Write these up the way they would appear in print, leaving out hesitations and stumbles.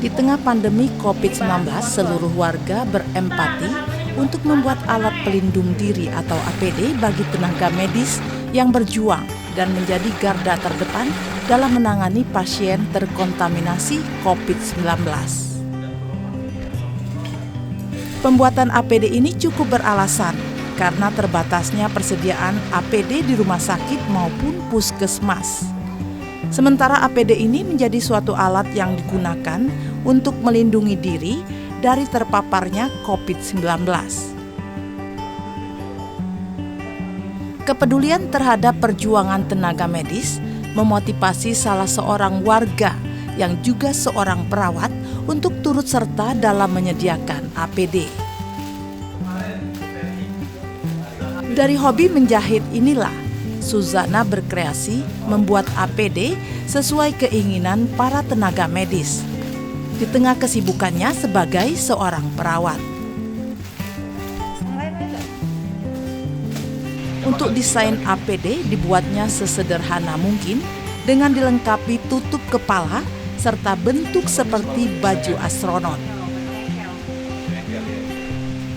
Di tengah pandemi COVID-19, seluruh warga berempati untuk membuat alat pelindung diri atau APD bagi tenaga medis yang berjuang dan menjadi garda terdepan dalam menangani pasien terkontaminasi COVID-19. Pembuatan APD ini cukup beralasan karena terbatasnya persediaan APD di rumah sakit maupun puskesmas. Sementara APD ini menjadi suatu alat yang digunakan untuk melindungi diri dari terpaparnya COVID-19. Kepedulian terhadap perjuangan tenaga medis memotivasi salah seorang warga yang juga seorang perawat untuk turut serta dalam menyediakan APD. Dari hobi menjahit inilah Suzana berkreasi membuat APD sesuai keinginan para tenaga medis di tengah kesibukannya sebagai seorang perawat. Untuk desain APD dibuatnya sesederhana mungkin dengan dilengkapi tutup kepala serta bentuk seperti baju astronot.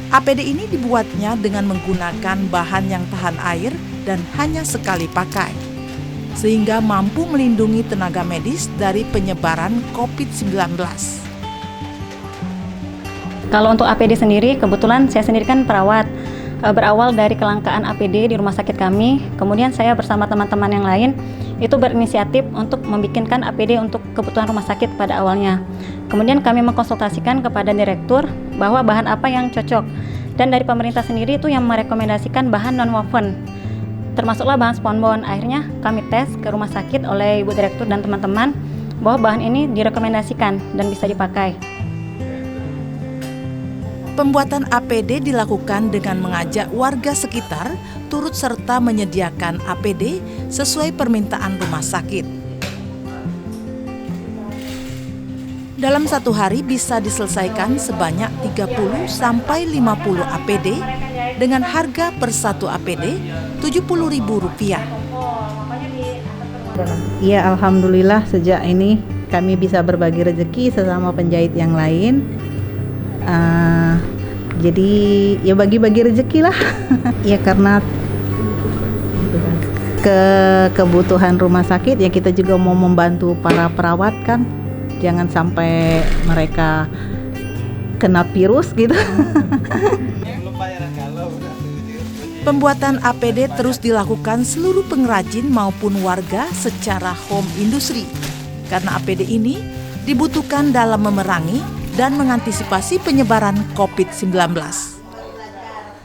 APD ini dibuatnya dengan menggunakan bahan yang tahan air dan hanya sekali pakai, sehingga mampu melindungi tenaga medis dari penyebaran COVID-19. Kalau untuk APD sendiri, kebetulan saya sendiri kan perawat. Berawal dari kelangkaan APD di rumah sakit kami, kemudian saya bersama teman-teman yang lain itu berinisiatif untuk membikinkan APD untuk kebutuhan rumah sakit pada awalnya. Kemudian kami mengkonsultasikan kepada direktur bahwa bahan apa yang cocok, dan dari pemerintah sendiri itu yang merekomendasikan bahan non-woven, termasuklah bahan spunbond. Akhirnya kami tes ke rumah sakit oleh ibu direktur dan teman-teman bahwa bahan ini direkomendasikan dan bisa dipakai. Pembuatan APD dilakukan dengan mengajak warga sekitar turut serta menyediakan APD sesuai permintaan rumah sakit. Dalam satu hari bisa diselesaikan sebanyak 30 sampai 50 APD dengan harga per satu APD Rp70.000. Iya, alhamdulillah sejak ini kami bisa berbagi rezeki sesama penjahit yang lain. Jadi ya bagi-bagi rezeki lah. Ya karena kebutuhan rumah sakit ya kita juga mau membantu para perawat kan. Jangan sampai mereka kena virus gitu. Pembuatan APD terus dilakukan seluruh pengrajin maupun warga secara home industry. Karena APD ini dibutuhkan dalam memerangi dan mengantisipasi penyebaran COVID-19.